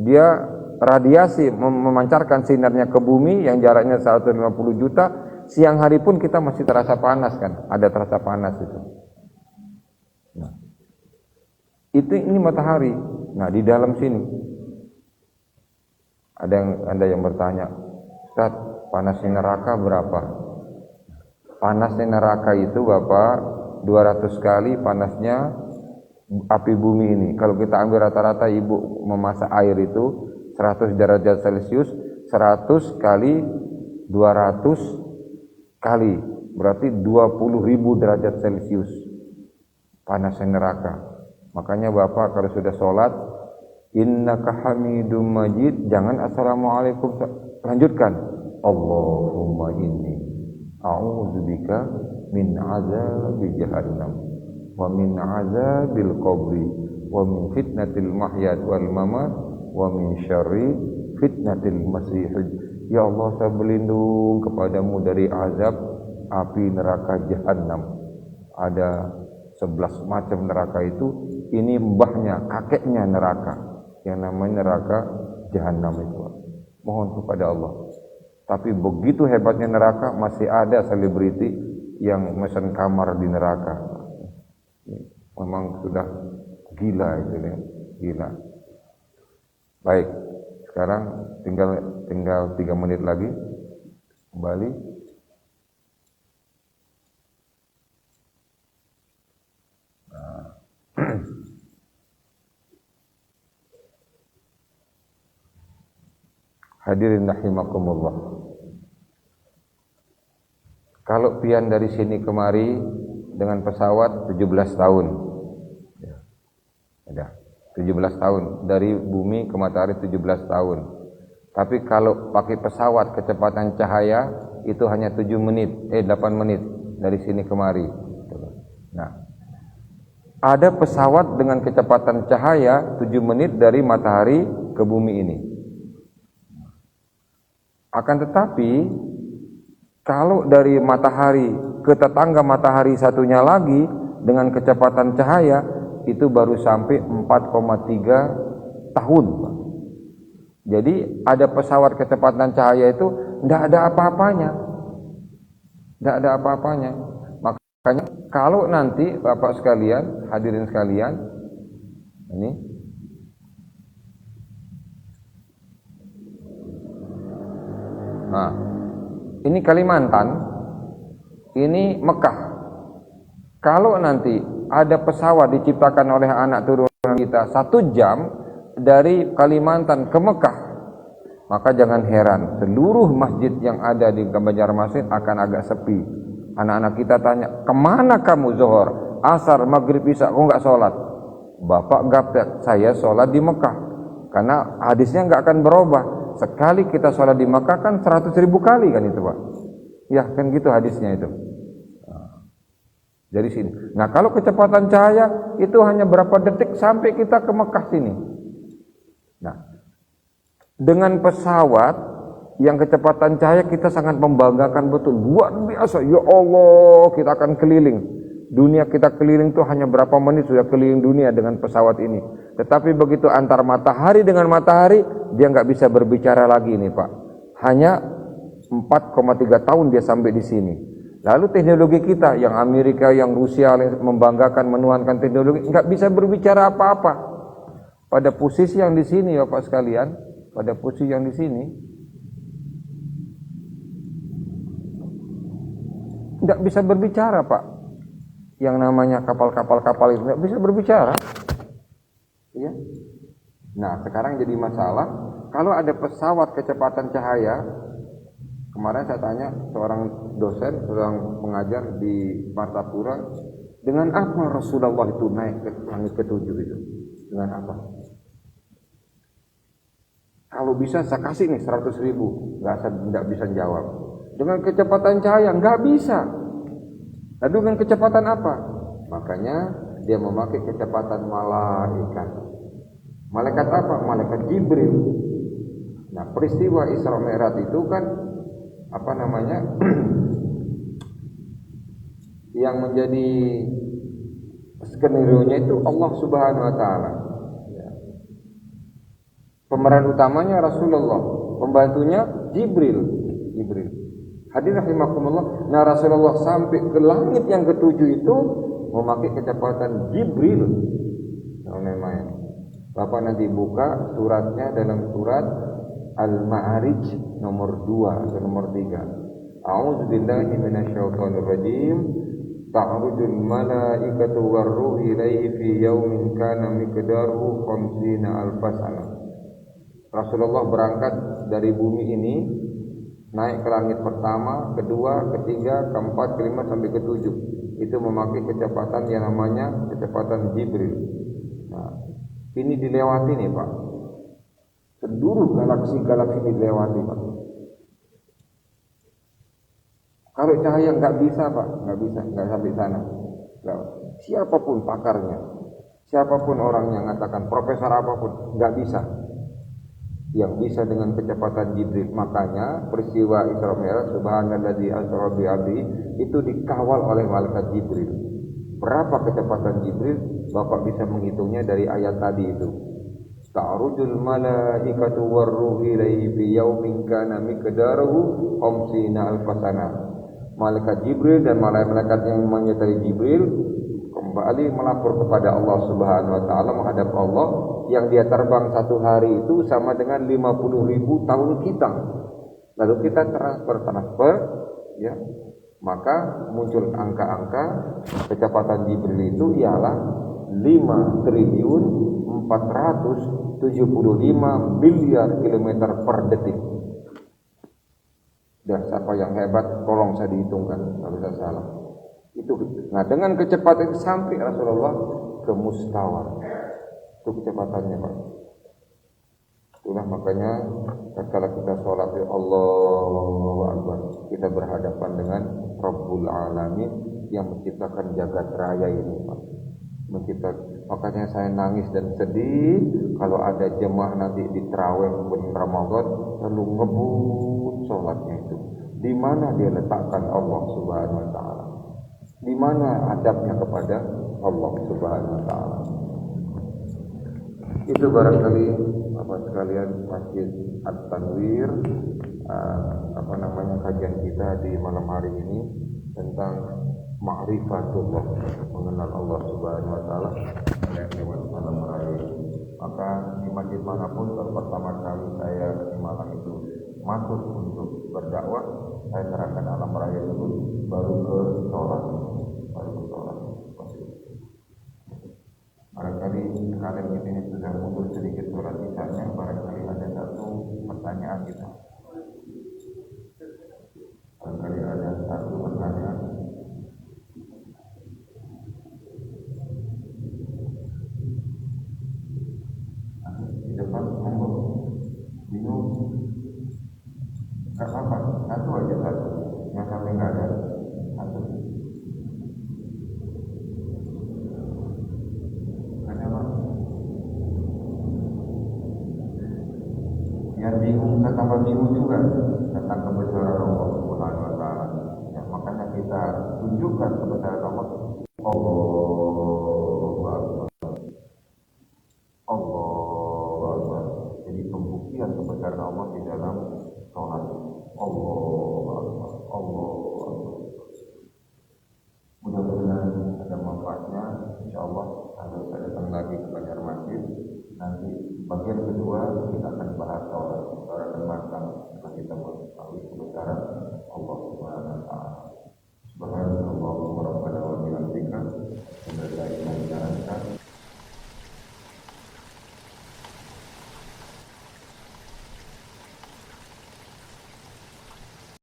dia radiasi memancarkan sinarnya ke bumi yang jaraknya 150 juta. Siang hari pun kita masih terasa panas kan, ada terasa panas itu. Nah, ini matahari. Nah, di dalam sini ada yang bertanya, Ustaz, panasnya neraka berapa? Panasnya neraka itu Bapak 200 kali panasnya api bumi ini. Kalau kita ambil rata-rata ibu memasak air itu 100 derajat Celcius, 100 kali 200 kali berarti 20.000 derajat Celcius panasnya neraka. Makanya Bapak kalau sudah sholat, innaka hamidum majid, jangan assalamualaikum, lanjutkan Allahumma inni a'udzubika min azabi jahannam wa min azabil qabri wa min fitnatil mahyat wal mamat wa min syarri fitnatil masih. Ya Allah, saya berlindung kepadamu dari azab api neraka jahannam. Ada 11 macam neraka itu, ini mbahnya, kakeknya neraka yang namanya neraka jahannam itu. Mohon kepada Allah. Tapi begitu hebatnya neraka, masih ada selebriti yang mesan kamar di neraka. Memang sudah gila itu ya, gila. Baik, sekarang tinggal 3 menit lagi kembali. Hadirin rahimakumullah. Kalau pian dari sini kemari dengan pesawat 17 tahun. Ya. Ada 17 tahun dari bumi ke matahari 17 tahun. Tapi kalau pakai pesawat kecepatan cahaya itu hanya 8 menit dari sini kemari. Nah, ada pesawat dengan kecepatan cahaya 7 menit dari matahari ke bumi ini. Akan tetapi kalau dari matahari ke tetangga matahari satunya lagi dengan kecepatan cahaya itu baru sampai 4,3 tahun. Jadi ada pesawat kecepatan cahaya itu tidak ada apa-apanya. Tidak ada apa-apanya. Makanya kalau nanti Bapak sekalian, hadirin sekalian, ini nah, ini Kalimantan, ini Mekah. Kalau nanti ada pesawat diciptakan oleh anak turunan kita 1 jam dari Kalimantan ke Mekah, maka jangan heran seluruh masjid yang ada di Banjarmasin akan agak sepi. Anak-anak kita tanya, kemana kamu Zuhur, Asar, Maghrib, Isya, kok nggak sholat? Bapak gaptek, saya sholat di Mekah. Karena hadisnya nggak akan berubah. Sekali kita sholat di Makkah kan 100.000 kali kan itu Pak. Ya kan gitu hadisnya itu. Dari sini. Nah kalau kecepatan cahaya itu hanya berapa detik sampai kita ke Makkah sini. Nah dengan pesawat yang kecepatan cahaya kita sangat membanggakan betul. Luar biasa. Ya Allah, kita akan keliling. Dunia kita keliling tuh hanya berapa menit sudah keliling dunia dengan pesawat ini. Tetapi begitu antar matahari dengan matahari, dia nggak bisa berbicara lagi nih Pak. Hanya 4,3 tahun dia sampai di sini. Lalu teknologi kita, yang Amerika, yang Rusia membanggakan, menuhankan teknologi, nggak bisa berbicara apa-apa. Pada posisi yang di sini Bapak sekalian, pada posisi yang di sini, nggak bisa berbicara Pak. Yang namanya kapal-kapal itu nggak bisa berbicara. Ya. Nah, sekarang jadi masalah kalau ada pesawat kecepatan cahaya. Kemarin saya tanya seorang dosen, seorang pengajar di Martapura, dengan apa Rasulullah itu naik ke langit ke-7 itu? Dengan apa? Kalau bisa saya kasih nih 100.000, nggak bisa jawab. Dengan kecepatan cahaya nggak bisa. Lalu dengan kecepatan apa? Makanya dia memakai kecepatan malaikat. Malaikat apa? Malaikat Jibril. Nah, peristiwa Isra Mi'raj itu kan apa namanya? yang menjadi skenario-nya itu Allah Subhanahu wa taala. Pemeran utamanya Rasulullah, pembantunya Jibril. Hadirin rahimakumullah. Nah, Rasulullah sampai ke langit yang ketujuh itu memakai kecepatan Jibril. Jangan main-main. Bapak nanti buka suratnya dalam surat Al-Ma'arij nomor 2 atau nomor 3. A'udzubillahi minasyaitonir rajim. Ta'rujul malaikatu war-ruhu ilaihi fi yaumin kana miqdaruhu 50 alf sanah. Rasulullah berangkat dari bumi ini, naik ke langit pertama, kedua, ketiga, keempat, kelima sampai ketujuh. Itu memakai kecepatan yang namanya kecepatan Jibril. Nah, ini dilewati nih Pak. Seluruh galaksi-galaksi dilewati Pak. Kalau cahaya nggak bisa Pak, nggak sampai sana. Nggak. Siapapun pakarnya, siapapun orang yang mengatakan profesor apapun, nggak bisa. Yang bisa dengan kecepatan Jibril. Makanya peristiwa Isra Mi'raj subhanalladzi asra bi 'abdihi itu dikawal oleh malaikat Jibril. Berapa kecepatan Jibril? Bapak bisa menghitungnya dari ayat tadi itu. Ta'rujul malaikatu war-ruhu ilaihi fi yaumin kana miqdaruhu 50 alf sanah. Malaikat Jibril dan malaikat yang menyertai Jibril kembali melapor kepada Allah Subhanahu wa taala menghadap Allah, yang dia terbang satu hari itu sama dengan 50.000 tahun kita. Lalu kita transfer ya. Maka muncul angka-angka kecepatan Jibril itu ialah 5.475 miliar kilometer per detik. Dan siapa yang hebat tolong saya dihitungkan kalau saya salah. Itu. Nah, dengan kecepatan itu sampai Rasulullah ke Mustawa. Itu kecepatannya Pak. Itulah makanya tatkala kita sholat ya Allahu Akbar, kita berhadapan dengan Rabbul Alamin yang menciptakan jagat raya ini Pak. Makanya saya nangis dan sedih kalau ada jemaah nanti di tarawih bulan Ramadan lalu ngebut sholatnya itu. Di mana dia letakkan Allah Subhanahu wa taala? Di mana adabnya kepada Allah Subhanahu wa taala? Itu barangkali Bapak sekalian Masjid At-Tanwir kajian kita di malam hari ini tentang ma'rifatullah, mengenal Allah Subhanahu wa taala lewat malam hari. Maka di masjid manapun pertama kali saya di malam itu masuk untuk berdakwah, saya serahkan alam raya dulu, baru ke sholat. Barangkali kalian ini sudah mundur sedikit sholat isya-nya, barangkali ada satu pertanyaan kita. Barangkali ada satu pertanyaan. Di depan monggo. Bingung? Gak apa-apa, satu aja satu. Yang sampai nggak ada satu. Yang bingung, saya tambah bingung juga tentang kebesaran Allah Subhanahu wa taala. Ya, makanya kita tunjukkan kebesaran Allah. Allahu Akbar. Allahu Akbar. Jadi pembuktian kebesaran Allah di dalam sholat. Allahu Akbar. Allahu Akbar. Mudah-mudahan ada manfaatnya. Insyaallah kalau saya datang lagi ke Banjarmasin, nanti bagian kedua kita akan bahas sholat secara matang, kita mengetahui kebesaran